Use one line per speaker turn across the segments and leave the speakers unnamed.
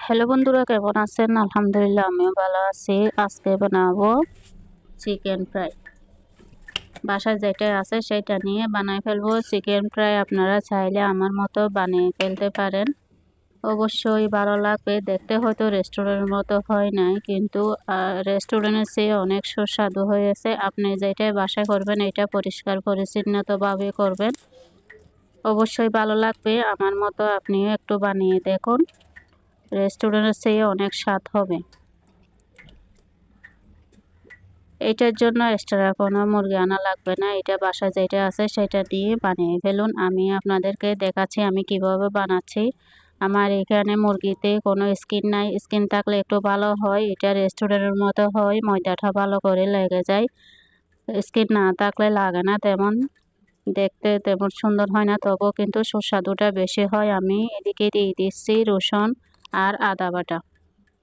Hello বন্ধুরা, কেমন আছেন? আলহামদুলিল্লাহ, আমিও ভালো আছি। আজকে বানাবো চিকেন ফ্রাই। বাসায় যেটা আছে সেটা নিয়ে বানাই ফেলবো চিকেন ফ্রাই। আপনারা চাইলে আমার মতো বানিয়ে ফেলতে পারেন, অবশ্যই ভালো লাগবে। দেখতে হয়তো রেস্টুরেন্টের মতো হয় নাই, কিন্তু রেস্টুরেন্টের চেয়ে অনেক সুস্বাদু হয়েছে। আপনি যেটা বাসায় করবেন এটা পরিষ্কার পরিচ্ছন্নভাবে করবেন, অবশ্যই ভালো লাগবে। আমার মতো আপনিও একটু বানিয়ে দেখুন, রেস্টুরেন্টের চেয়ে অনেক স্বাদ হবে। এটার জন্য এক্সট্রা কোনো মুরগি আনা লাগবে না, এটা বাসায় যেটা আছে সেটা দিয়ে বানিয়ে ফেলুন। আমি আপনাদেরকে দেখাচ্ছি আমি কিভাবে বানাচ্ছি। আমার এখানে মুরগিতে কোনো স্কিন নাই, স্কিন থাকলে একটু ভালো হয়, এটা রেস্টুরেন্টের মতো হয়, ময়দাটা ভালো করে লেগে যায়। স্কিন না থাকলে লাগে না, তেমন দেখতে তেমন সুন্দর হয় না, তবুও কিন্তু সুস্বাদুটা বেশি হয়। আমি এদিকে দিয়ে দিচ্ছি রসুন আর আদা বাটা,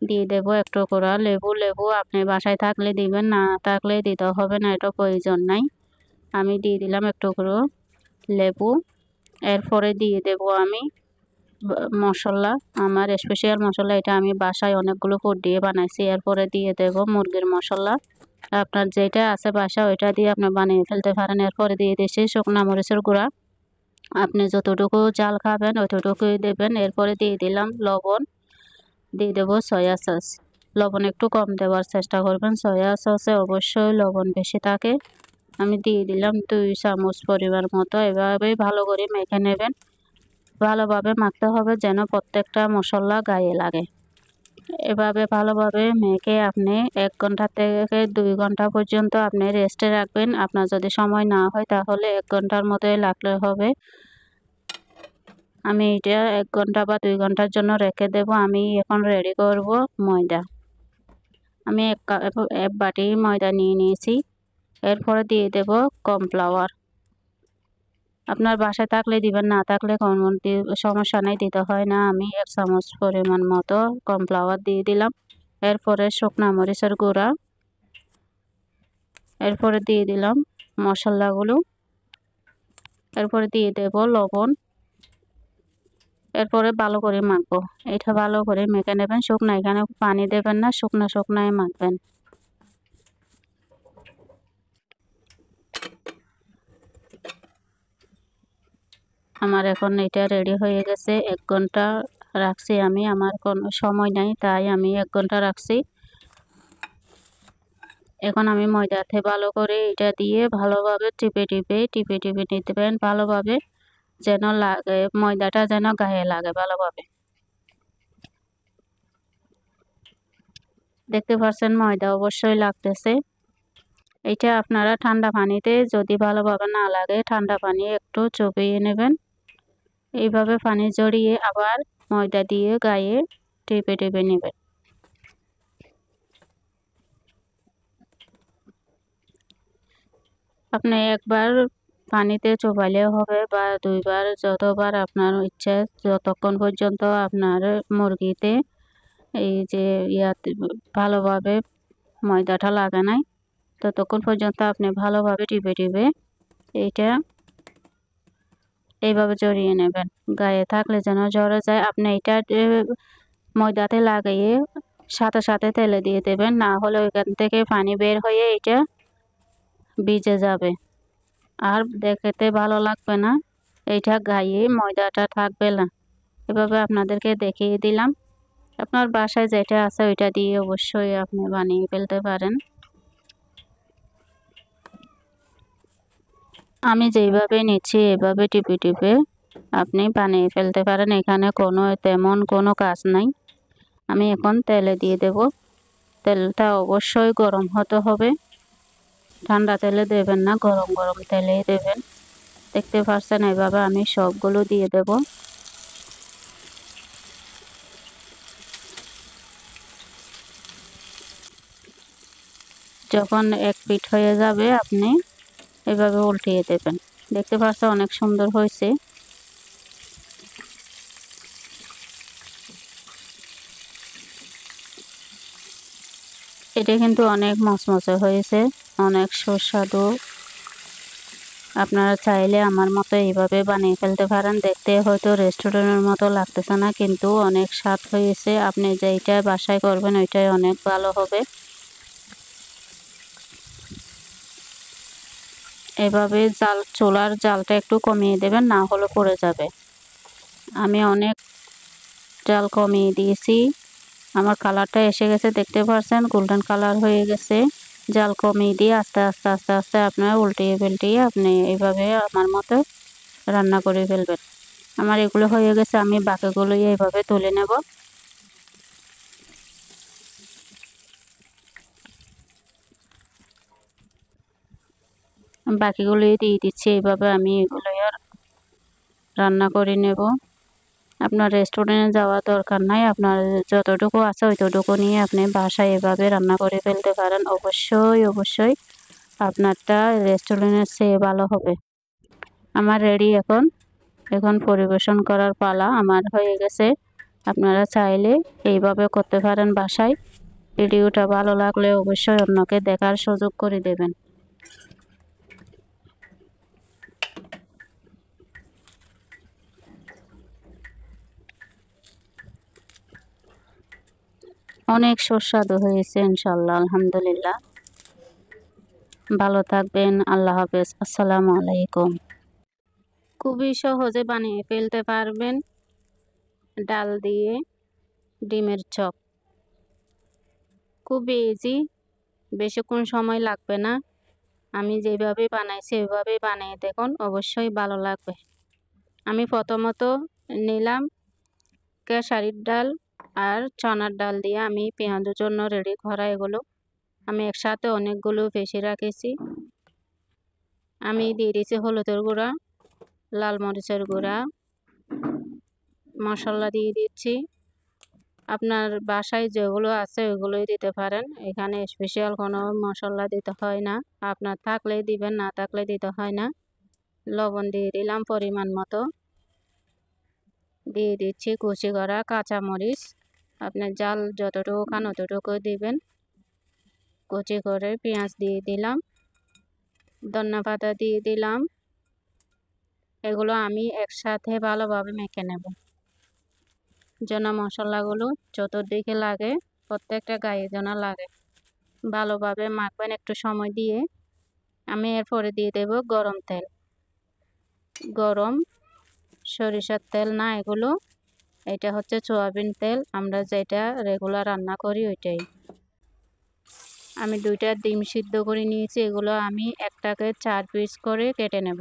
দিয়ে দেবো একটু করে লেবু আপনি বাসায় থাকলে দিবেন, না থাকলে দিতে হবে না, এটা প্রয়োজন নাই। আমি দিয়ে দিলাম একটু করে লেবু। এরপরে দিয়ে দেব আমি মশলা, আমার স্পেশাল মশলা, এটা আমি বাসায় অনেকগুলো ফুড দিয়ে বানাইছি। এরপরে দিয়ে দেব মুরগির মশলা, আপনার যেটা আছে বাসায় ওইটা দিয়ে আপনি বানিয়ে ফেলতে পারেন। এরপরে দিয়ে দিচ্ছি শুকনো মরিচের গুঁড়া, আপনি যতটুকু জাল খাবেন অতটুকুই দেবেন। এরপরে দিয়ে দিলাম লবণ, দিয়ে দেবো সয়া সস। লবণ একটু কম দেওয়ার চেষ্টা করবেন, সয়া সসে অবশ্যই লবণ বেশি থাকে। আমি দিয়ে দিলাম 2 চামচ পরিমাণ মতো। এভাবে ভালো করে মেখে নেবেন, ভালোভাবে মাখতে হবে যেন প্রত্যেকটা মশলা গায়ে লাগে। এভাবে ভালোভাবে মেখে আপনি 1 ঘন্টা থেকে 2 ঘন্টা পর্যন্ত আপনি রেস্টে রাখবেন। আপনার যদি সময় না হয় তাহলে 1 ঘন্টার মতোই রাখলে হবে। আমি এটা 1 ঘন্টা বা 2 ঘন্টার জন্য রেখে দেব। আমি এখন রেডি করব ময়দা। আমি এক বাটি ময়দা নিয়ে নিয়েছি। এরপরে দিয়ে দেব কর্নফ্লাওয়ার। আপনার বাসায় থাকলে দিবেন, না থাকলে কোনো সমস্যা নাই, দিতে হয় না। আমি 1 চামচ পরিমাণ মতো কর্নফ্লাওয়ার দিয়ে দিলাম। এরপরে শুকনা মরিচের গুঁড়া, এরপরে দিয়ে দিলাম মশলাগুলো, এরপরে দিয়ে দেব লবণ। এরপরে ভালো করে মাখবো, এটা ভালো করে মেখে নেবেন। শুকনা, এখানে পানি দেবেন না, শুকনায় মাখবেন। আমার এখন এটা রেডি হয়ে গেছে। 1 ঘন্টা রাখছি আমি, আমার কোনো সময় নাই তাই আমি 1 ঘন্টা রাখছি। এখন আমি ময়দাতে ভালো করে এটা দিয়ে ভালোভাবে টিপে নিতেবেন ভালোভাবে, যেন লাগে ময়দাটা যেন গায়ে লাগে ভালোভাবে। দেখতে পাচ্ছেন ময়দা অবশ্যই লাগতেছে। এটা আপনারা ঠান্ডা পানিতে, যদি ভালোভাবে না লাগে ঠান্ডা পানি একটু চুবিয়ে নেবেন। এইভাবে পানি জড়িয়ে আবার ময়দা দিয়ে গায়ে টিপে নেবেন। আপনি একবার পানিতে চুবাইলেও হবে বা 2 বার, যতবার আপনার ইচ্ছা, যতক্ষণ পর্যন্ত আপনার মুরগিতে এই যে ইয়াতে ভালোভাবে ময়দাটা লাগে নাই, ততক্ষণ পর্যন্ত আপনি ভালোভাবে টিপে এইটা এইভাবে জড়িয়ে নেবেন। গায়ে থাকলে যেন জড়ে যায়। আপনি এটা ময়দাতে লাগিয়ে সাথে সাথে তেলে দিয়ে দেবেন, না হলে ওইখান থেকে পানি বের হয়ে এটা ভিজে যাবে আর দেখতে ভালো লাগবে না, এইটা গায়ে ময়দাটা থাকবে না। এভাবে আপনাদেরকে দেখিয়ে দিলাম। আপনার বাসায় যেটা আছে ওইটা দিয়ে অবশ্যই আপনি বানিয়ে ফেলতে পারেন। আমি যেইভাবে নিচ্ছি এভাবে টিপে আপনি বানিয়ে ফেলতে পারেন, এখানে তেমন কোনো কাজ নাই। আমি এখন তেলে দিয়ে দেব। তেলটা অবশ্যই গরম হতে হবে, ঠান্ডা তেলে দেবেন না, গরম গরম তেলেই দেবেন। দেখতে পাচ্ছেন এভাবে আমি সবগুলো দিয়ে দেব। যখন এক পিঠ হয়ে যাবে আপনি এভাবে উল্টিয়ে দেবেন। দেখতে পাচ্ছেন অনেক সুন্দর হয়েছে। এটা কিন্তু অনেক মচমচে হয়েছে, অনেক সুস্বাদু আপনারা চাইলে আমার মতো এইভাবে বানিয়ে ফেলতে পারেন। দেখতে হয়তো রেস্টুরেন্টের মতো লাগতেছে না, কিন্তু অনেক স্বাদ হয়েছে। আপনি যেইটা বাসায় করবেন ওইটাই অনেক ভালো হবে। এভাবে চুলার জালটা একটু কমিয়ে দেবেন, না হলে পড়ে যাবে। আমি অনেক জাল কমিয়ে দিয়েছি। আমার কালারটা এসে গেছে, দেখতে পাচ্ছেন গোল্ডেন কালার হয়ে গেছে। জাল কমিয়ে দিয়ে আস্তে আস্তে আস্তে আস্তে আপনারা উল্টিয়ে পাল্টিয়ে আপনি এইভাবে আমার মতো রান্না করে ফেলবেন। আমার এগুলো হয়ে গেছে, আমি বাকিগুলো এইভাবে তুলে নেব। বাকিগুলো দিয়ে দিচ্ছি এইভাবে, আমি এগুলো আর রান্না করে নেব। আপনার রেস্টুরেন্টে যাওয়ার দরকার নাই, আপনার যতটুকু আছে ওইতটুকু নিয়ে আপনি বাসায় এভাবে রান্না করে ফেলতে পারেন। অবশ্যই অবশ্যই আপনারটা রেস্টুরেন্টের চেয়ে ভালো হবে। আমার রেডি। এখন পরিবেশন করার পালা। আমার হয়ে গেছে। আপনারা চাইলে এইভাবে করতে পারেন বাসায়। ভিডিওটা ভালো লাগলে অবশ্যই অন্যকে দেখার সুযোগ করে দেবেন। অনেক সুস্বাদু হয়েছে ইনশাআল্লাহ, আলহামদুলিল্লাহ। ভালো থাকবেন। আল্লাহ হাফেজ। আসসালামু আলাইকুম। খুবই সহজে বানিয়ে ফেলতে পারবেন ডাল দিয়ে ডিমের চপ। খুবই ইজি, বেশিক্ষণ সময় লাগবে না। আমি যেভাবে বানাইছি ওইভাবে বানিয়ে দেখুন, অবশ্যই ভালো লাগবে। আমি প্রথমত নিলাম খেসারির ডাল আর চনার ডাল দিয়ে আমি পেঁয়াজের জন্য রেডি করা এগুলো। আমি একসাথে অনেকগুলো বেশি রাখেছি। আমি দিয়ে দিয়েছি হলুদের গুঁড়া, লাল মরিচের গুঁড়া, মশলা দিয়ে দিচ্ছি। আপনার বাসায় যেগুলো আছে ওইগুলোই দিতে পারেন, এখানে স্পেশাল কোনো মশলা দিতে হয় না। আপনার থাকলে দিবেন, না থাকলে দিতে হয় না। লবণ দিয়ে দিলাম পরিমাণ মতো। দিয়ে দিচ্ছি কুচি করা কাঁচামরিচ, আপনার জাল যতটুকু খান অতটুকু দিবেন। কুচি করে পেঁয়াজ দিয়ে দিলাম, ধনিয়া পাতা দিয়ে দিলাম। এগুলো আমি একসাথে ভালোভাবে মেখে নেব, যেন মশলাগুলো চতুর্দিকে লাগে, প্রত্যেকটা গায়ে যেন লাগে। ভালোভাবে মাখবেন একটু সময় দিয়ে। আমি এরপরে দিয়ে দেব গরম তেল। গরম সরিষার তেল না এগুলো, এটা হচ্ছে সয়াবিন তেল, আমরা যেটা রেগুলার রান্না করি ওইটাই। আমি 2টা ডিম সিদ্ধ করে নিয়েছি, এগুলো আমি একটাকে 4 পিস করে কেটে নেব।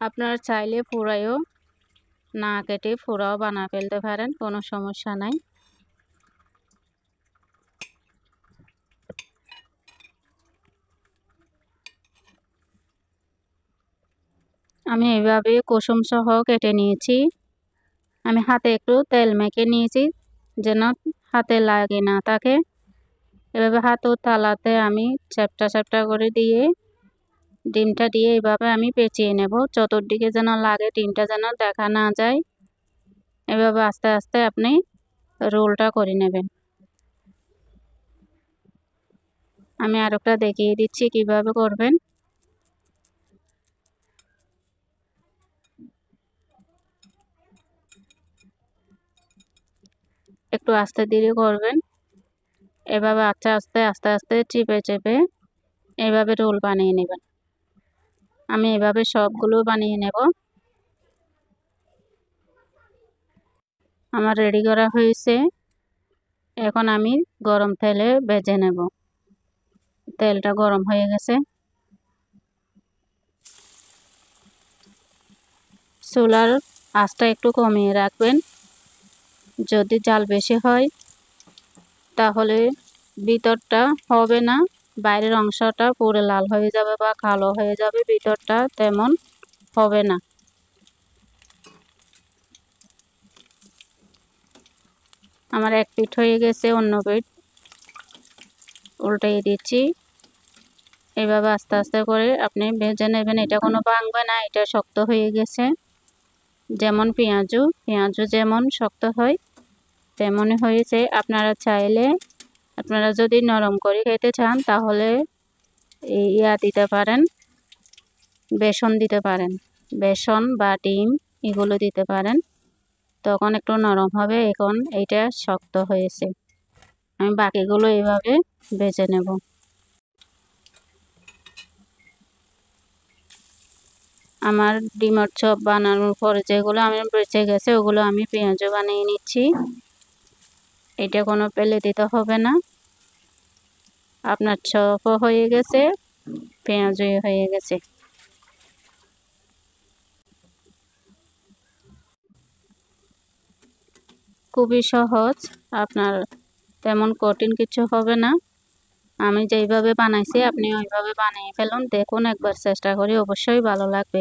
আপনারা চাইলে পুরাও না কেটে পুরাও বানা ফেলতে পারেন, কোনো সমস্যা নাই। আমি এভাবে কুসুম সহ কেটে নিয়েছি। আমি হাতে একটু তেল মেখে নিয়েছি যেন হাতে লাগে না থাকে। এভাবে হাত ও তালাতে আমি চ্যাপটা চ্যাপটা করে দিয়ে ডিমটা দিয়ে এইভাবে আমি পেঁচিয়ে নেব, চতুর্দিকে যেন লাগে, ডিমটা যেন দেখা না যায়। এভাবে আস্তে আস্তে আপনি রোলটা করে নেবেন। আমি আরেকটা দেখিয়ে দিচ্ছি কিভাবে করবেন। একটু আস্তে ধীরে করবেন। এভাবে আস্তে আস্তে আস্তে আস্তে চেপে চেপে এভাবে রোল বানিয়ে নেবেন। আমি এভাবে সবগুলো বানিয়ে নেব। আমার রেডি করা হয়েছে। এখন আমি গরম তেলে ভেজে নেব। তেলটা গরম হয়ে গেছে। চুলার আঁচটা একটু কমিয়ে রাখবেন। যদি জাল বেশি হয় তাহলে ভিতরটা হবে না, বাইরের অংশটা পুরো লাল হয়ে যাবে বা কালো হয়ে যাবে, ভিতরটা তেমন হবে না। আমার এক পিঠ হয়ে গেছে, অন্য পিঠ উল্টিয়ে দিচ্ছি। এভাবে আস্তে আস্তে করে আপনি ভেজে নেবেন। এটা কোনো ভাঙবে না, এটা শক্ত হয়ে গেছে। যেমন পেঁয়াজু যেমন শক্ত হয় তেমনই হয়েছে। আপনারা চাইলে আপনারা যদি নরম করে খেতে চান তাহলে ইয়া দিতে পারেন, বেসন দিতে পারেন, বেসন বা ডিম এগুলো দিতে পারেন, তখন একটু নরম হবে। এখন এইটা শক্ত হয়েছে, আমি বাকিগুলো এভাবে ভেজে নেব। আমার ডিমের চপ বানানোর পরে যেগুলো আমি বেঁচে গেছে ওগুলো আমি পেঁয়াজও বানিয়ে নিচ্ছি। এটা কোনো পেলে দিতে হবে না, আপনার চপও হয়ে গেছে, পেঁয়াজও হয়ে গেছে। খুবই সহজ, আপনার তেমন কঠিন কিছু হবে না। আমি যেইভাবে বানাইছি আপনি ওইভাবে বানিয়ে ফেলুন, দেখুন একবার চেষ্টা করে, অবশ্যই ভালো লাগবে।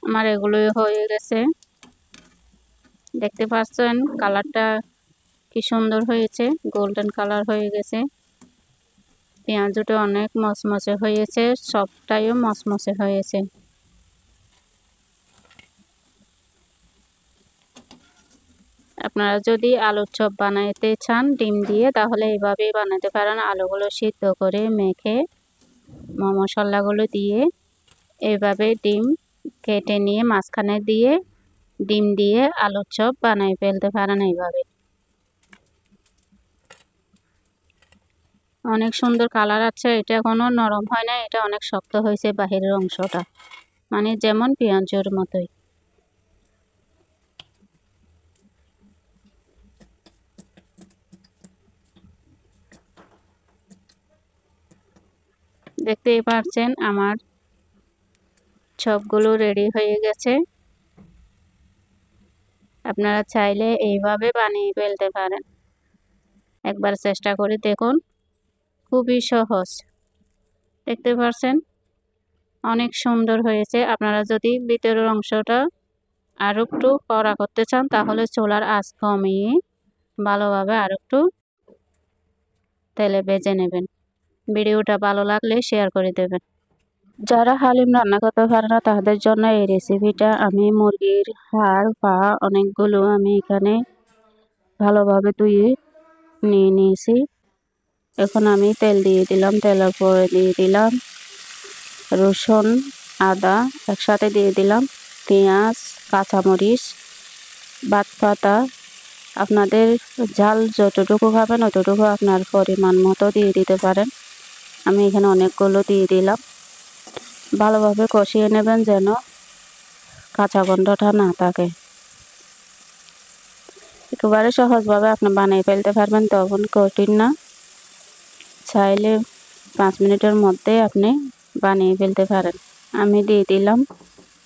আমার এগুলোই হয়ে গেছে, দেখতে পাচ্ছেন কালারটা কি সুন্দর হয়েছে, গোল্ডেন কালার হয়ে গেছে। পেঁয়াজটা অনেক মচমচে হয়েছে, সবটাইও মচমচে হয়েছে। আপনারা যদি আলুর চপ বানাইতে চান ডিম দিয়ে, তাহলে এইভাবেই বানাতে পারেন। আলুগুলো সিদ্ধ করে মেখে মশলাগুলো দিয়ে এইভাবে ডিম কেটে নিয়ে মাঝখানে দিয়ে ডিম দিয়ে আলুর চপ বানাই ফেলতে পারেন এইভাবে। অনেক সুন্দর কালার আছে, এটা কোনো নরম হয় না, এটা অনেক শক্ত হয়েছে বাহিরের অংশটা, মানে যেমন পেঁয়াজের মতোই। দেখতেই পাচ্ছেন আমার চপগুলো রেডি হয়ে গেছে। আপনারা চাইলে এইভাবে বানিয়ে ফেলতে পারেন, একবার চেষ্টা করে দেখুন, খুবই সহজ। দেখতে পাচ্ছেন অনেক সুন্দর হয়েছে। আপনারা যদি ভিতরের অংশটা আরো একটু কড়া করতে চান, তাহলে চুলার আঁচ কমিয়ে ভালোভাবে আরো একটু তেলে ভেজে নেবেন। ভিডিওটা ভালো লাগলে শেয়ার করে দেবেন। যারা হালিম রান্না করতে পারে না তাদের জন্য এই রেসিপিটা। আমি মুরগির হাড় পা অনেকগুলো আমি এখানে ভালোভাবে ধুয়ে নিয়ে নিয়েছি। এখন আমি তেল দিয়ে দিলাম, তেলের পরে দিয়ে দিলাম রসুন আদা একসাথে দিয়ে দিলাম, পেঁয়াজ কাঁচামরিচ বাটপাতা, আপনাদের ঝাল যতটুকু খাবেন অতটুকু আপনার পরিমাণ মতো দিয়ে দিতে পারেন। আমি এখানে অনেকগুলো দিয়ে দিলাম। ভালোভাবে কষিয়ে নেবেন যেন কাঁচা গন্ধটা না থাকে। একেবারে সহজভাবে আপনি বানিয়ে ফেলতে পারবেন, তখন কঠিন না। চাইলে 5 মিনিটের মধ্যে আপনি বানিয়ে ফেলতে পারেন। আমি দিয়ে দিলাম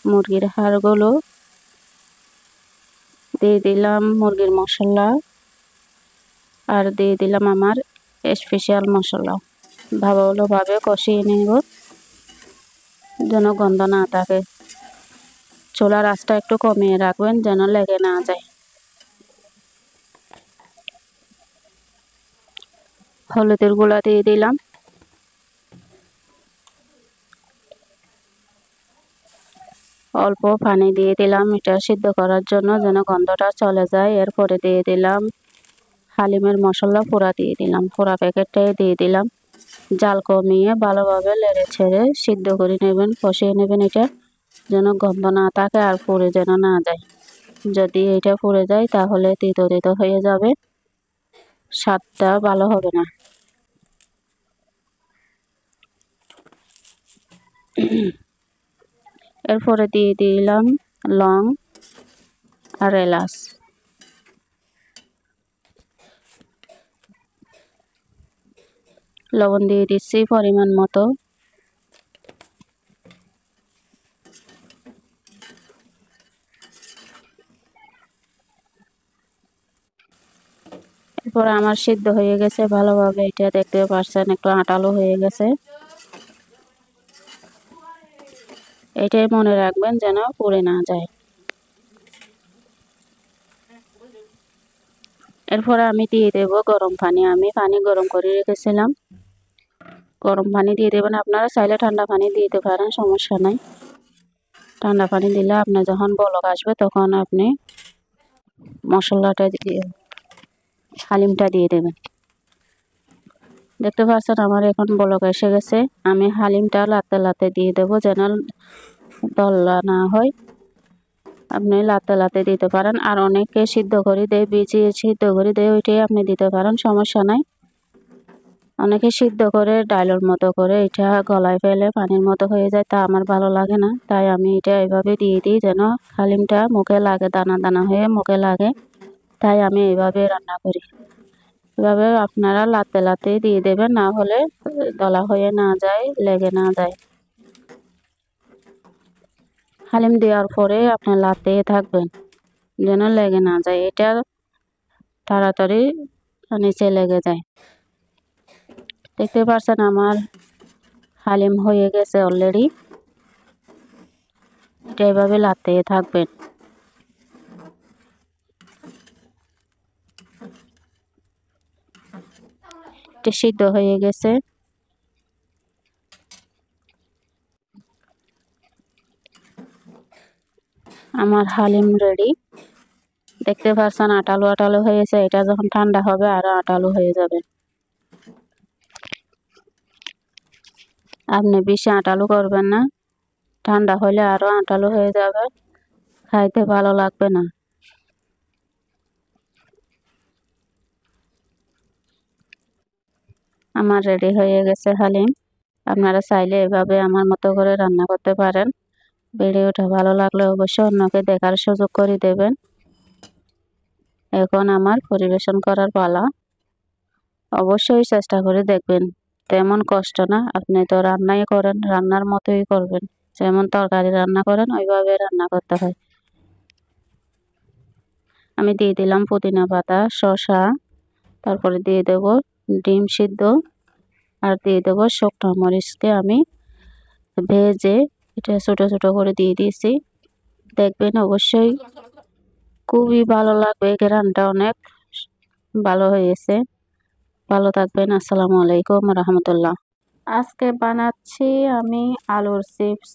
মুরগির হাড়গুলো, দিয়ে দিলাম মুরগির মশলা, আর দিয়ে দিলাম আমার স্পেশাল মশলা। ভালোভাবে কষিয়ে নেব যেন গন্ধ না থাকে। চুলার আঁচটা একটু কমিয়ে রাখবেন যেন লেগে না যায়। হলুদের গুঁড়া দিয়ে দিলাম, অল্প পানি দিয়ে দিলাম এটা সিদ্ধ করার জন্য যেন গন্ধটা চলে যায়। এরপরে দিয়ে দিলাম হালিমের মশলা পুরা দিয়ে দিলাম, পুরা প্যাকেটটাই দিয়ে দিলাম। জাল কমিয়ে ভালোভাবে নেড়ে ছেড়ে সিদ্ধ করে নেবেন, কষিয়ে নেবেন এটা যেন গন্ধ না থাকে আর পুড়ে যেন না যায়। যদি এটা পুড়ে যায় তাহলে তিতো তিতো হয়ে যাবে, স্বাদটা ভালো হবে না। এরপরে দিয়ে দিলাম লং আর এলাচ, লবণ দিয়ে দিচ্ছি পরিমাণ মতো। এরপর আমার সিদ্ধ হয়ে গেছে ভালোভাবে, এটা দেখতে পাচ্ছেন একটু আঠালো হয়ে গেছে। এটাই মনে রাখবেন যেন পুড়ে না যায়। এরপরে আমি দিয়ে দেব গরম পানি, আমি পানি গরম করে রেখেছিলাম। গরম পানি দিয়ে দেবেন, আপনারা চাইলে ঠান্ডা পানি দিতে পারেন, সমস্যা নাই। ঠান্ডা পানি দিলে আপনি যখন বলক আসবে তখন আপনি মশলাটা দিয়ে হালিমটা দিয়ে দেবেন। দেখতে পাচ্ছেন আমার এখন বলক এসে গেছে। আমি হালিমটা লাতে লাতে দিয়ে দেবো যেন দলা না হয়। আপনি লাতে লাতে দিতে পারেন, আর অনেকে সিদ্ধ করে দেয়, ভিজিয়ে সিদ্ধ করে দেয়, ওইটাই আপনি দিতে পারেন, সমস্যা নাই। অনেকে সিদ্ধ করে ডালের মতো করে এটা গলায় ফেলে পানির মতো হয়ে যায়, তা আমার ভালো লাগে না। তাই আমি এটা এইভাবে দিয়ে দিই যেন হালিমটা মুখে লাগে, দানা দানা হয়ে মুখে লাগে। তাই আমি এইভাবে রান্না করি। এভাবে আপনারা লাতে লাতে দিয়ে দেবেন, না হলে দলা হয়ে না যায়, লেগে না যায়। হালিম দেওয়ার পরে আপনি লাতে থাকবেন যেন লেগে না যায়, এটা তাড়াতাড়ি নিচে লেগে যায়। দেখতে পাচ্ছেন আমার হালিম হয়ে গেছে অলরেডি। এটা এভাবে লাতে থাকবেন। এটা সিদ্ধ হয়ে গেছে। আমার হালিম রেডি। দেখতে পাচ্ছেন আটালো আটালো হয়েছে। এটা যখন ঠান্ডা হবে আরো আটালো হয়ে যাবে। আপনি বেশি আটালো করবেন না, ঠান্ডা হলে আরো আটালো হয়ে যাবে, খাইতে ভালো লাগবে না। আমার রেডি হয়ে গেছে হালিম। আপনারা চাইলে এভাবে আমার মতো করে রান্না করতে পারেন। ভিডিওটা ভালো লাগলে অবশ্যই অন্যকে দেখার সুযোগ করে দেবেন। এখন আমার পরিবেশন করার পালা। অবশ্যই চেষ্টা করে দেখবেন, তেমন কষ্ট না। আপনি তো রান্নাই করেন, রান্নার মতোই করবেন। যেমন তরকারি রান্না করেন ওইভাবে রান্না করতে হয়। আমি দিয়ে দিলাম পুদিনা পাতা, শসা, তারপরে দিয়ে দেব ডিম সিদ্ধ, আর দিয়ে দেব শুকনো মরিচকে আমি ভেজে এটা ছোট ছোট করে দিয়ে দিয়েছি। দেখবেন অবশ্যই খুবই ভালো লাগবে, ঘ্রাণটা অনেক ভালো হয়েছে। ভালো থাকবেন। আসসালামু আলাইকুম রহমতুল্লাহ। আজকে বানাচ্ছি আমি আলুর চিপস।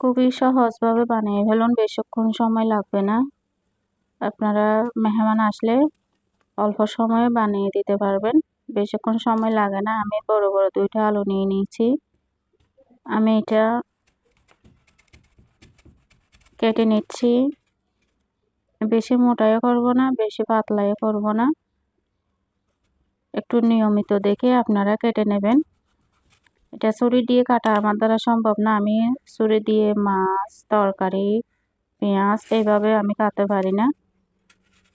খুবই সহজভাবে বানিয়ে ফেলুন, বেশিক্ষণ সময় লাগবে না। আপনারা মেহমান আসলে অল্প সময়ে বানিয়ে দিতে পারবেন, বেশিক্ষণ সময় লাগে না। আমি বড় বড় দুইটা আলু নিয়ে নিয়েছি। আমি এটা কেটে নিচ্ছি। বেশি মোটাও করব না, বেশি পাতলাও করব না, একটু নিয়মিত দেখে আপনারা কেটে নেবেন। এটা ছুরি দিয়ে কাটা আমার দ্বারা সম্ভব না। আমি ছুরি দিয়ে মাছ, তরকারি, পেঁয়াজ এইভাবে আমি কাটতে পারি না।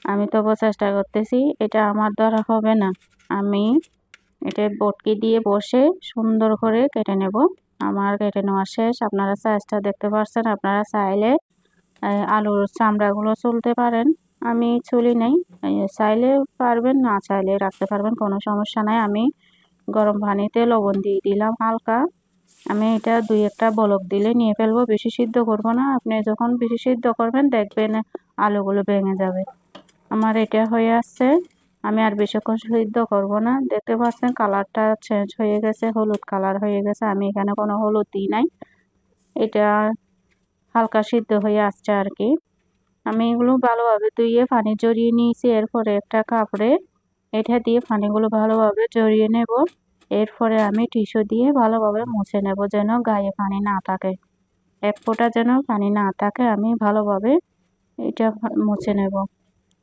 আমি তবু চেষ্টা করতেছি, এটা আমার দ্বারা হবে না। আমি এটা বটকি দিয়ে বসে সুন্দর করে কেটে নেব। আমার কেটে নেওয়া শেষ। আপনারা সাইজটা দেখতে পাচ্ছেন। আপনারা চাইলে আলুর চামড়াগুলো চুলতে পারেন, আমি চুলি নাই। চাইলে পারবেন, না চাইলে রাখতে পারবেন, কোনো সমস্যা নাই। আমি গরম পানিতে লবণ দিয়ে দিলাম হালকা। আমি এটা দুই একটা বলক দিলে নিয়ে ফেলবো, বেশি সিদ্ধ করব না। আপনি যখন বেশি সিদ্ধ করবেন দেখবেন আলুগুলো ভেঙে যাবে। আমার এটা হয়ে আসছে, আমি আর বেশিক্ষণ সিদ্ধ করব না। দেখতে পাচ্ছেন কালারটা চেঞ্জ হয়ে গেছে, হলুদ কালার হয়ে গেছে। আমি এখানে কোনো হলুদ দিই নাই, এটা হালকা সিদ্ধ হয়ে আসছে আর কি। আমি এগুলো ভালোভাবে ধুয়ে পানি জড়িয়ে নিয়েছি। এরপরে একটা কাপড়ে এটা দিয়ে পানিগুলো ভালোভাবে জড়িয়ে নেব। এরপরে আমি টিস্যু দিয়ে ভালোভাবে মুছে নেব যেন গায়ে পানি না থাকে, এক ফোঁটা যেন পানি না থাকে। আমি ভালোভাবে এটা মুছে নেব।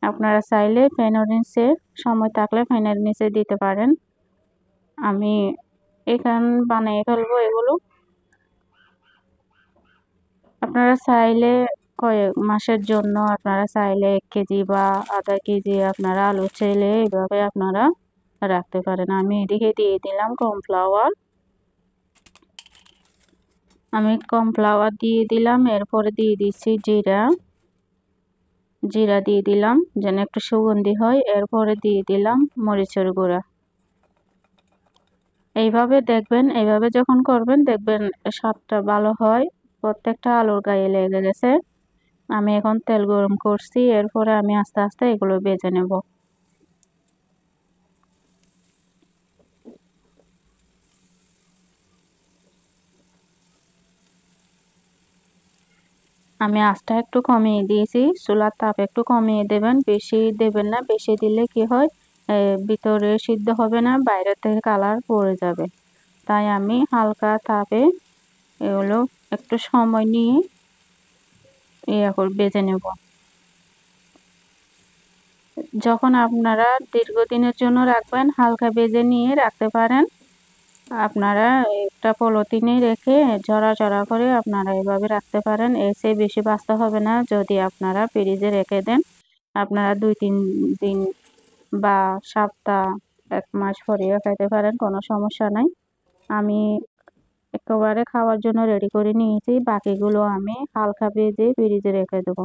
আপনারা চাইলে ফ্যানের নিচে সময় থাকলে ফ্যানের নিচে দিতে পারেন। আমি এখান বানিয়ে ফেলবো এগুলো। আপনারা চাইলে কয়েক মাসের জন্য, আপনারা চাইলে 1 কেজি বা আধা কেজি আপনারা আলু চাইলে এভাবে আপনারা রাখতে পারেন। আমি এদিকে দিয়ে দিলাম কর্নফ্লাওয়ার। আমি কর্নফ্লাওয়ার দিয়ে দিলাম। এরপরে দিয়ে দিচ্ছি জিরা, জিরা দিয়ে দিলাম যেন একটু সুগন্ধি হয়। এরপরে দিয়ে দিলাম মরিচের গুঁড়া। এইভাবে দেখবেন, এইভাবে যখন করবেন দেখবেন স্বাদটা ভালো হয়। প্রত্যেকটা আলুর গায়ে লেগে গেছে। আমি এখন তেল গরম করছি, এরপরে আমি আস্তে আস্তে এগুলো ভেজে নেব। আমি আঁচটা একটু কমিয়ে দিয়েছি, চুলার তাপ একটু কমিয়ে দেবেন, বেশি দেবেন না, বেশি দিলে কি হয় ভিতরে সিদ্ধ হবে না, বাইরে থেকে কালার পড়ে যাবে। তাই আমি হালকা তাপে এগুলো একটু সময় নিয়ে বেজে নেব। যখন আপনারা দীর্ঘদিনের জন্য রাখবেন হালকা বেজে নিয়ে রাখতে পারেন। আপনারা একটা পলিথিনে রেখে ঝরা করে আপনারা এভাবে রাখতে পারেন। এর চেয়ে বেশি বাঁচতে হবে না যদি আপনারা ফ্রিজে রেখে দেন। আপনারা ২-৩ দিন বা সপ্তাহ ১ মাস পরেও খাইতে পারেন, কোনো সমস্যা নাই। আমি একেবারে খাওয়ার জন্য রেডি করে নিয়েছি, বাকিগুলো আমি হালকা ভেজে ফ্রিজে রেখে দেবো।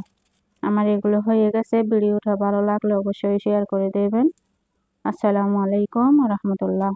আমার এগুলো হয়ে গেছে। ভিডিওটা ভালো লাগলে অবশ্যই শেয়ার করে দেবেন। আসসালামু আলাইকুম ওয়া রাহমাতুল্লাহ।